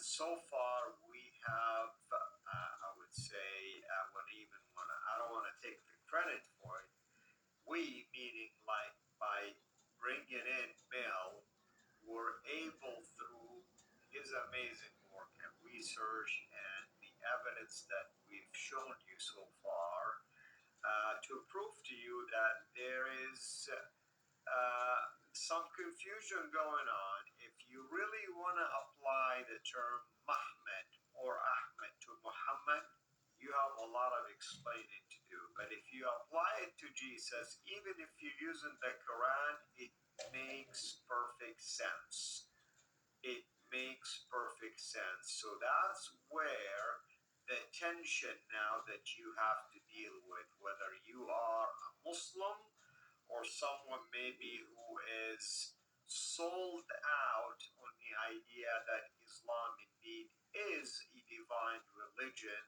so far we have, I would say, I don't want to take the credit for it. We, meaning like by bringing in Mel, were able through his amazing work and research and the evidence that we've shown you so far to prove to you that there is some confusion going on. If you really want to apply the term Muhammad or Ahmed to Muhammad, you have a lot of explaining to do. But if you apply it to Jesus, even if you're using the Quran, it makes perfect sense. It makes perfect sense. So that's where the tension now that you have to deal with, whether you are a Muslim or someone maybe who is sold out on the idea that Islam indeed is a divine religion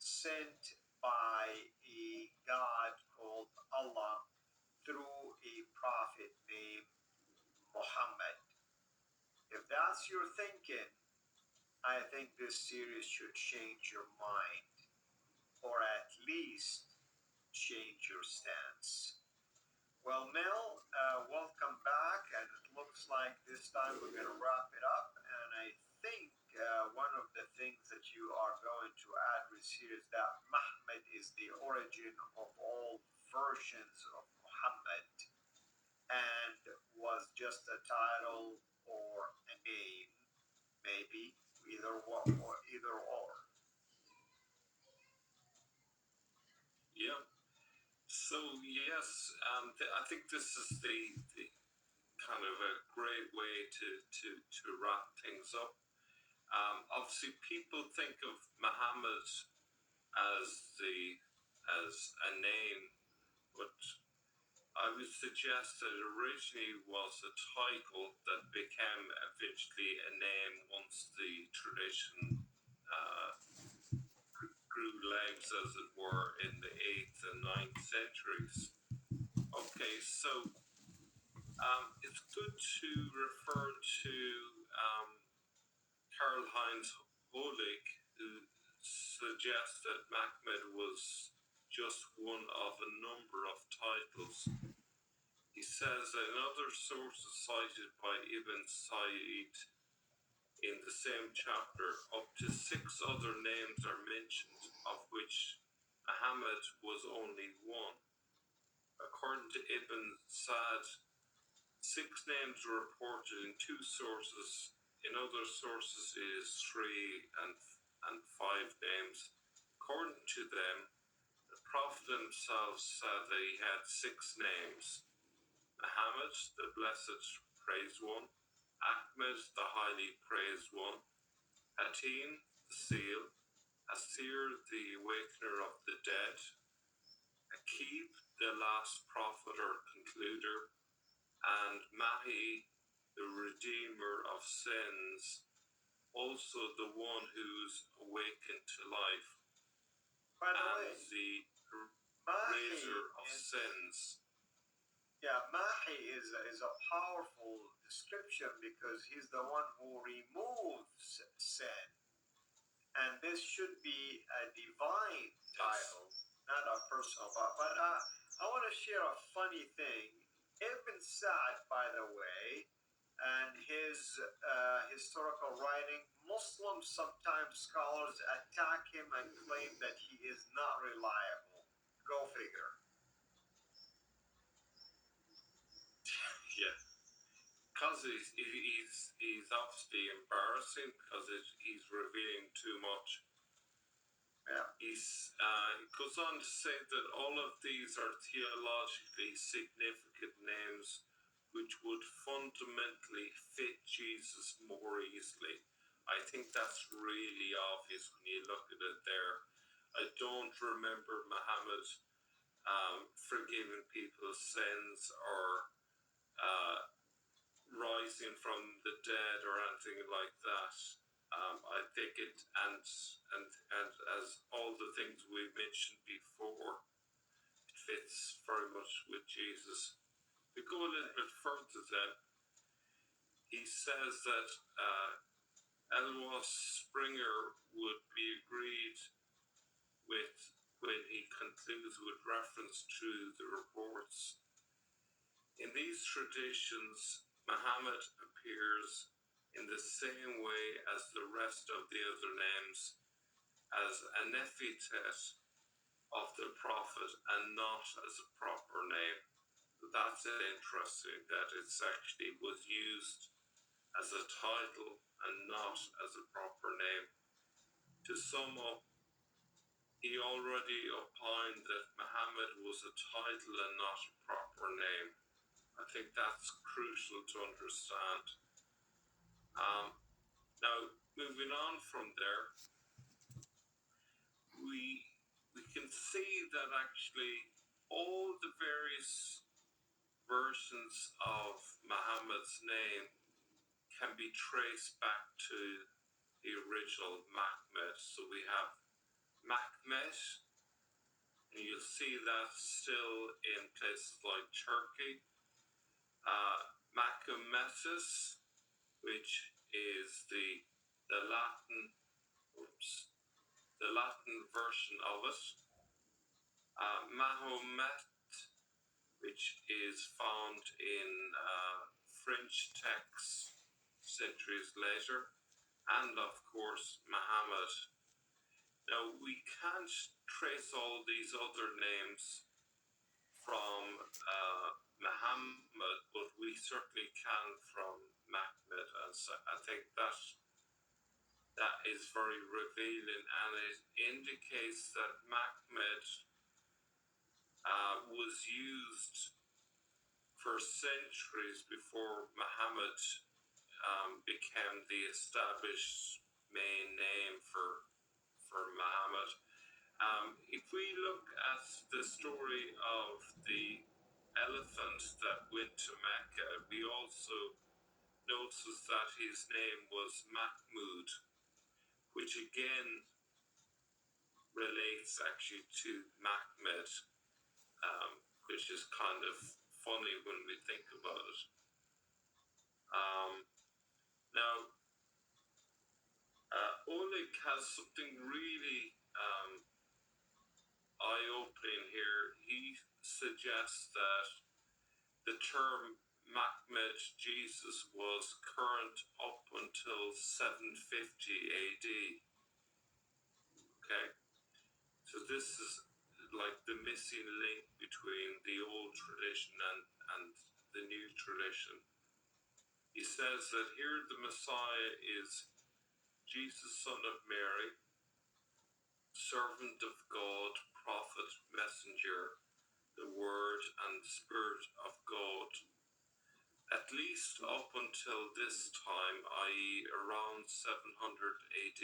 sent by a God called Allah through a prophet named Muhammad. If that's your thinking, I think this series should change your mind, or at least change your stance. Well, Mel, welcome back, and it looks like this time we're going to wrap it up. And I think one of the things that you are going to address here is that Muhammad is the origin of all versions of Muhammad and was just a title or a name, maybe either one or either or. Yeah. So yes, I think this is the kind of a great way to wrap things up. Obviously, people think of Muhammad as a name, but I would suggest that it originally was a title that became eventually a name once the tradition grew legs, as it were, in the 8th and 9th centuries. Okay, so it's good to refer to Karl Heinz Holig, who suggests that Muhammad was just one of a number of titles. He says that in other sources cited by Ibn Said in the same chapter, up to 6 other names are mentioned, of which Muhammad was only one. According to Ibn Sa'd, 6 names were reported in 2 sources. In other sources, it is 3 and 5 names. According to them, the Prophet himself said that he had 6 names: Muhammad, the blessed praised one; Ahmed, the highly praised one; Hatim, the seal; Asir, the awakener of the dead; Akib, the last prophet or concluder; and Mahi, the redeemer of sins, also the one who's awakened to life, By the and way, the Mahi raiser of is, sins. yeah, Mahi is a powerful description because he's the one who removes sin. And this should be a divine title, not a personal. But I want to share a funny thing. Ibn Sa'd, by the way, and his historical writing, Muslims, sometimes scholars attack him and claim that he is not reliable. Go figure. Yeah, because he's obviously embarrassing because he's revealing too much. Yeah. He goes on to say that all of these are theologically significant names which would fundamentally fit Jesus more easily. I think that's really obvious when you look at it there. I don't remember Muhammad forgiving people's sins or rising from the dead or anything like that. I think it, and as all the things we mentioned before, it fits very much with Jesus. We go a little bit further then. He says that Elwas Springer would be agreed with when he concludes with reference to the reports. In these traditions, Muhammad appears in the same way as the rest of the other names, as an epithet of the prophet and not as a proper name. That's interesting that it's actually was used as a title and not as a proper name. To sum up, he already opined that Muhammad was a title and not a proper name. I think that's crucial to understand. Now, moving on from there, we can see that actually all the various versions of Muhammad's name can be traced back to the original Mahmed. So we have Mahmed, and you'll see that still in places like Turkey. Machometus, which is the Latin version of it. Mahomet, which is found in French texts centuries later, and of course Muhammad. Now we can't trace all these other names from Muhammad, but we certainly can from Mahmed, and so I think that is very revealing, and it indicates that Mahmed was used for centuries before Muhammad became the established main name for Muhammad. If we look at the story of the elephant that went to Mecca, we also notice that his name was Mahmud, which again relates actually to Mahmed, which is kind of funny when we think about it. Now, Oleg has something really eye-opening here. He suggests that the term Mahmed Jesus was current up until 750 AD. Okay, so this is like the missing link between the old tradition and the new tradition. He says that here the Messiah is Jesus, son of Mary, servant of God, prophet, messenger, the Word and Spirit of God. At least up until this time, i.e. around 700 AD,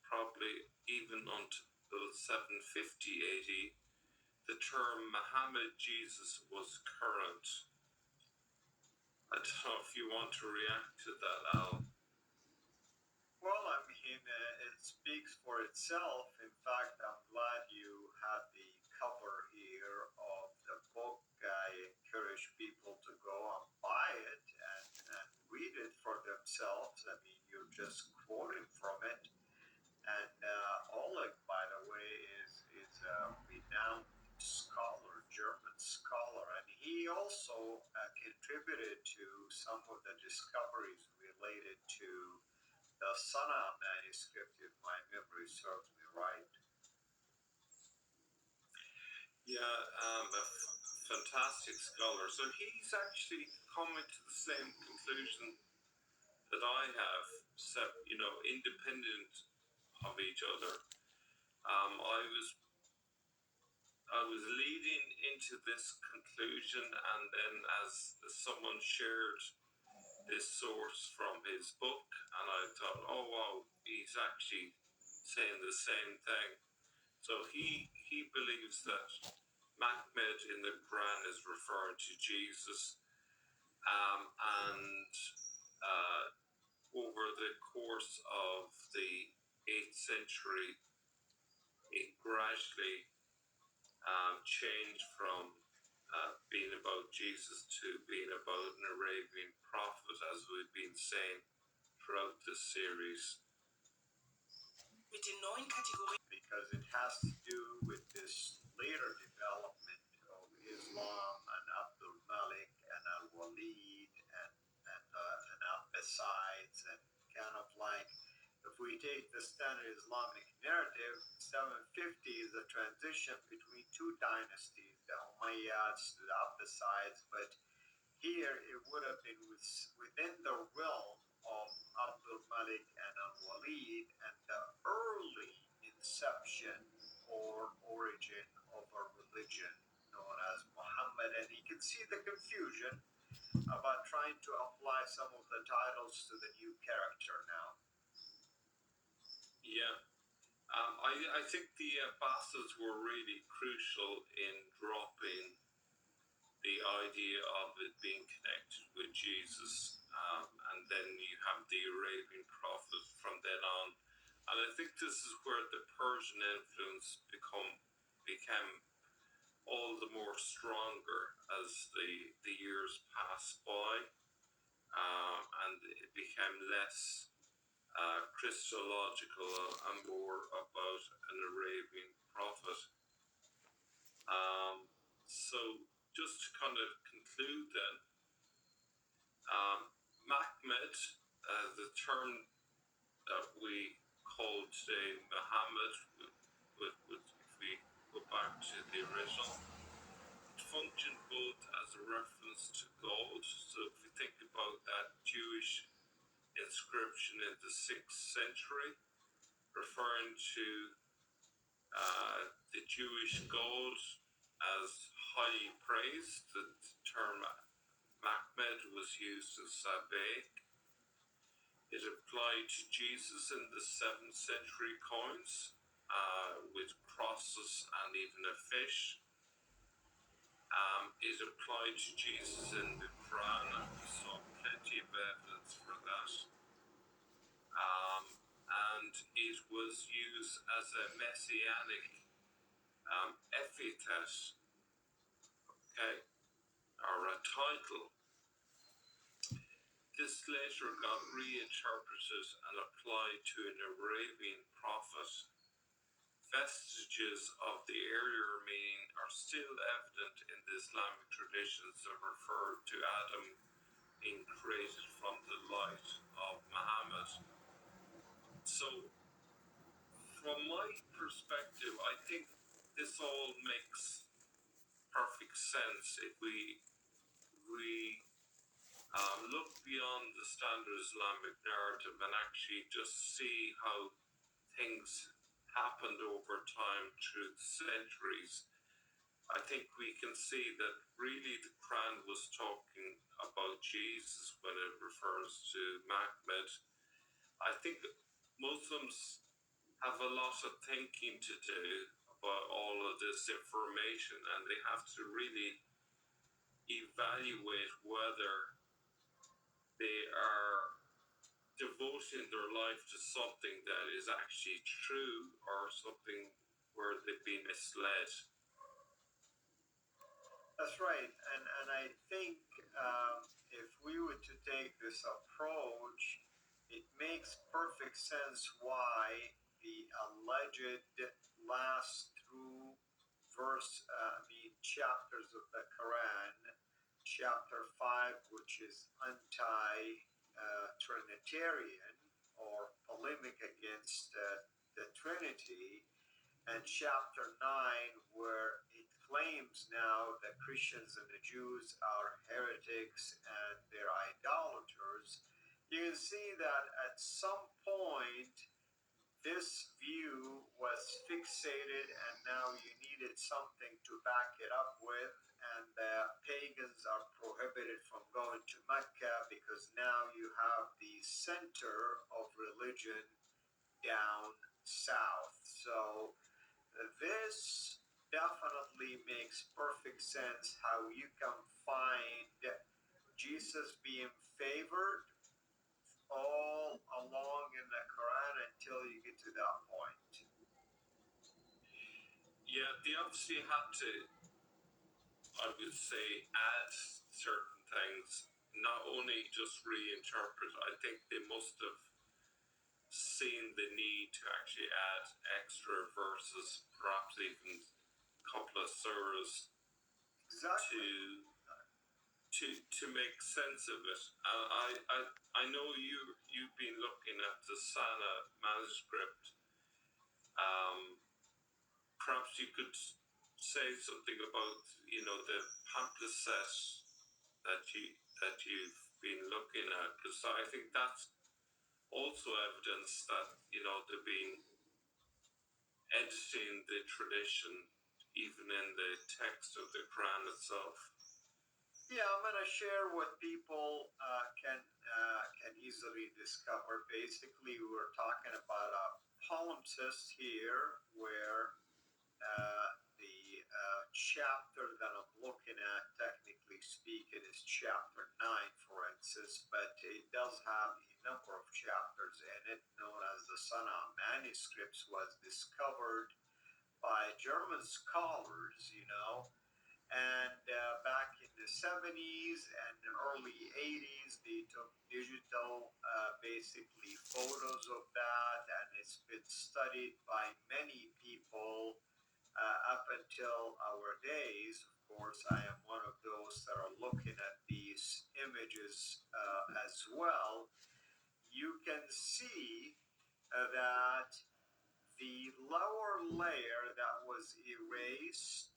probably even until 750 AD, the term Muhammad Jesus was current. I don't know if you want to react to that, Al. Well, I mean, it speaks for itself. In fact, I'm glad you had the cover here of the book. I encourage people to go and buy it and read it for themselves. I mean, you're just quoting from it. And Oleg, by the way, is a renowned scholar, German scholar, and he also contributed to some of the discoveries related to the Sana manuscript, if my memory serves me right. Yeah, a fantastic scholar. So he's actually coming to the same conclusion that I have, independent of each other. I was leading into this conclusion, and then as someone shared this source from his book, and I thought, oh wow, he's actually saying the same thing. So he believes that Mahmed in the Quran is referring to Jesus, and over the course of the 8th century, it gradually changed from being about Jesus to being about an Arabian prophet, as we've been saying. throughout this series. Because it has to do with this later development of Islam and Abdul Malik and Al-Walid and Abbasides, and kind of like, if we take the standard Islamic narrative, 750 is a transition between two dynasties, the Umayyads to the Abbasides, but here it would have been within the realm of Abdul Malik and Al-Walid and the early inception or origin of a religion known as Muhammed. And you can see the confusion about trying to apply some of the titles to the new character now. Yeah, I think the Abbasids were really crucial in dropping the idea of it being connected with Jesus, and then you have the Arabian prophet from then on. And I think this is where the Persian influence became all the more stronger as the years passed by, and it became less Christological and more about an Arabian prophet. So just to kind of conclude then, Muhammad, the term that we call today Muhammad, if we go back to the original, it functioned both as a reference to God. So if we think about that Jewish inscription in the 6th century, referring to the Jewish God as highly praised, the term Muhammad was used as Sabbath. It applied to Jesus in the 7th century coins, with crosses and even a fish. It applied to Jesus in the Quran, and we saw plenty of evidence for that. And it was used as a messianic epithet, okay, or a title. This later got reinterpreted and applied to an Arabian prophet. Vestiges of the earlier meaning are still evident in the Islamic traditions that refer to Adam being created from the light of Muhammad. So, from my perspective, I think this all makes perfect sense if we look beyond the standard Islamic narrative and actually just see how things happened over time through the centuries. I think we can see that really the Quran was talking about Jesus when it refers to Muhammad. I think Muslims have a lot of thinking to do about all of this information, and they have to really evaluate whether they are devoting their life to something that is actually true or something where they've been misled. That's right, and I think if we were to take this approach, it makes perfect sense why the alleged last through chapters of the Quran, chapter 5, which is anti-Trinitarian or polemic against the Trinity, and chapter 9, where it claims now that Christians and the Jews are heretics and they're idolaters. You can see that at some point this view was fixated, and now you needed something to back it up with, and the pagans are prohibited from going to Mecca because now you have the center of religion down south. So this definitely makes perfect sense how you can find Jesus being favored all along in the Quran until you get to that point. Yeah, they obviously had to, I would say, add certain things not only just reinterpret, I think they must have seen the need to actually add extra verses, perhaps even a couple of surahs Exactly. to make sense of it. I know you've been looking at the Sana manuscript. Perhaps you could say something about the pamphlet that you've been looking at, because I think that's also evidence that they've been editing the tradition even in the text of the Quran itself. Yeah, I'm going to share what people can easily discover. Basically, we're talking about a palimpsest here, where the chapter that I'm looking at, technically speaking, is chapter 9, for instance, but it does have a number of chapters in it, known as the Sana manuscripts, was discovered by German scholars, and back in the 70s and the early 80s, they took digital, basically, photos of that, and it's been studied by many people up until our days. Of course, I am one of those that are looking at these images as well. You can see that the lower layer that was erased,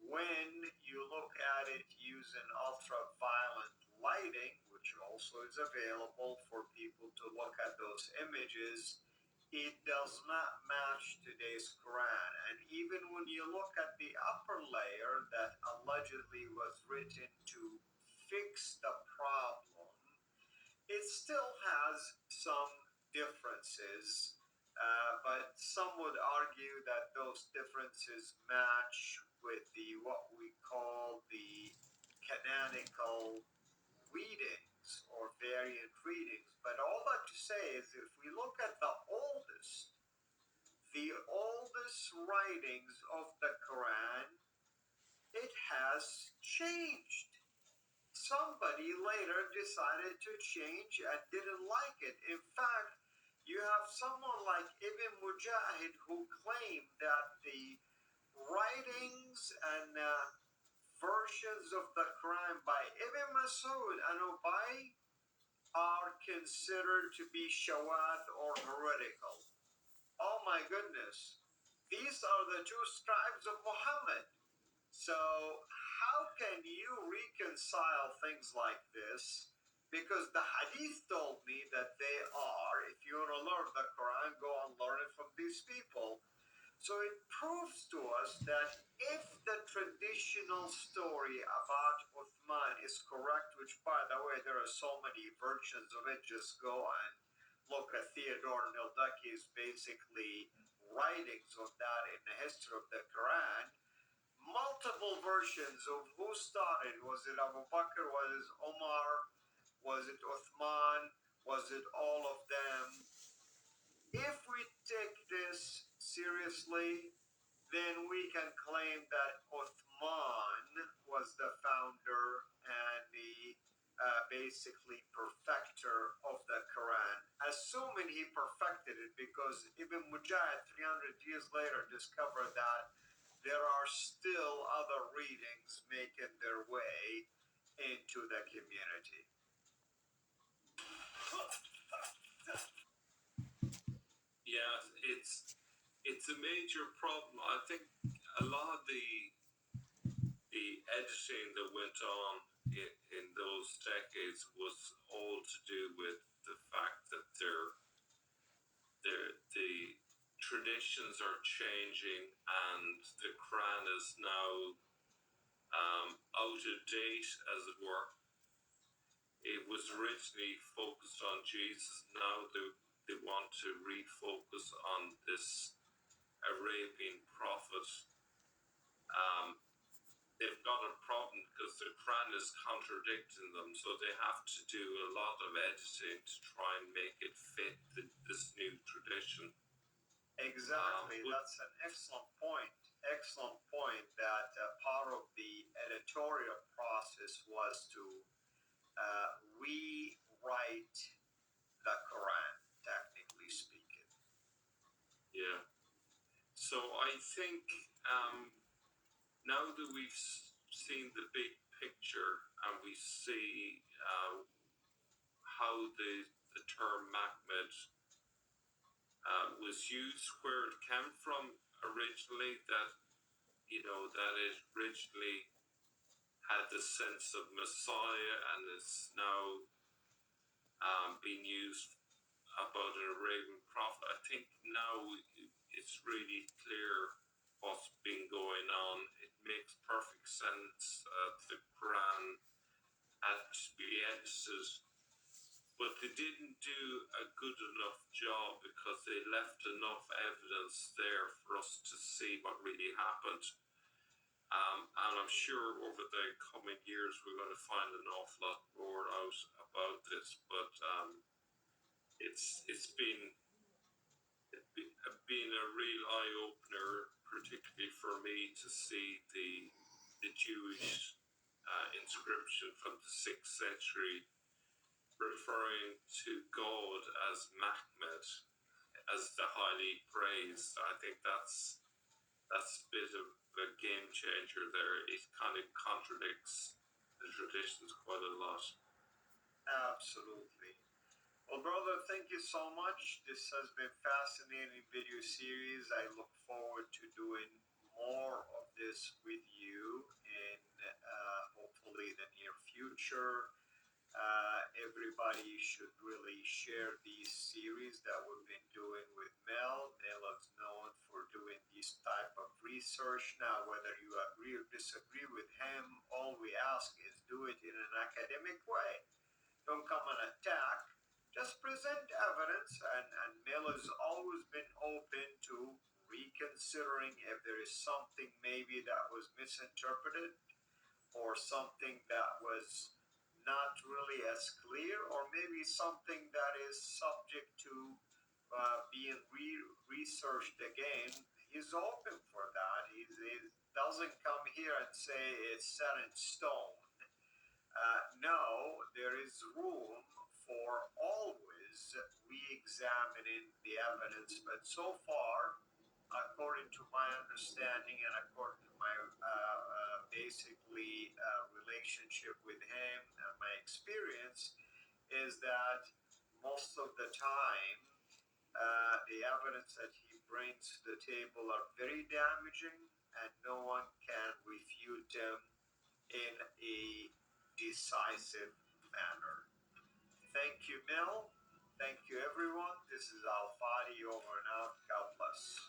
when you look at it using ultraviolet lighting, which also is available for people to look at those images, it does not match today's Quran. And even when you look at the upper layer that allegedly was written to fix the problem, it still has some differences, but some would argue that those differences match with the what we call the canonical readings or variant readings. But all that to say is, if we look at the oldest writings of the Quran, it has changed. Somebody later decided to change and didn't like it. In fact, you have someone like Ibn Mujahid who claimed that the writings and versions of the Quran by Ibn Masud and Ubay are considered to be shawad or heretical. Oh my goodness. These are the two scribes of Muhammad. So, how can you reconcile things like this? Because the hadith told me that they are. If you want to learn the Quran, go and learn it from these people. So it proves to us that if the traditional story about Uthman is correct, which, by the way, there are so many versions of it, just go and look at Theodore Nildeki's basically writings on that in the history of the Quran. Multiple versions of who started. Was it Abu Bakr? Was it Omar? Was it Uthman? Was it all of them? If we take this seriously, then we can claim that Uthman was the founder and the basically perfecter of the Quran, assuming he perfected it, because Ibn Mujahid 300 years later discovered that there are still other readings making their way into the community. Yeah, it's a major problem. I think a lot of the editing that went on in those decades was all to do with the fact that the traditions are changing and the Quran is now out of date, as it were. It was originally focused on Jesus. Now they want to refocus on this Arabian prophet. They've got a problem because the Quran is contradicting them, so they have to do a lot of editing to try and make it fit this new tradition. Exactly. That's an excellent point. Excellent point that part of the editorial process was to we write the Quran, technically speaking. Yeah. So I think now that we've seen the big picture and we see how the term Muhammad was used, where it came from originally, that that it originally had the sense of Messiah and is now being used about an Arabian prophet. I think now it's really clear what's been going on. It makes perfect sense. The Quran had to be edited, but they didn't do a good enough job because they left enough evidence there for us to see what really happened. And I'm sure over the coming years we're going to find an awful lot more out about this. But it's been a real eye opener, particularly for me, to see the Jewish inscription from the 6th century referring to God as Muhammad, as the highly praised. I think that's a bit of a game changer there. It kind of contradicts the traditions quite a lot. Absolutely. Well, brother, thank you so much. This has been fascinating video series. I look forward to doing more of this with you in hopefully the near future. Everybody should really share these series that we've been doing with Mel. Mel is known for doing this type of research. Now, whether you agree or disagree with him, all we ask is do it in an academic way. Don't come and attack. Just present evidence, and Mel has always been open to reconsidering if there is something maybe that was misinterpreted or something that was not really as clear, or maybe something that is subject to being researched again. He's open for that. He doesn't come here and say it's set in stone. No, there is room for always re-examining the evidence, but so far, according to my understanding and according to my basically relationship with him and my experience, is that most of the time the evidence that he brings to the table are very damaging, and no one can refute them in a decisive manner. Thank you, Mel. Thank you, everyone. This is Al Fadi over and out. God bless.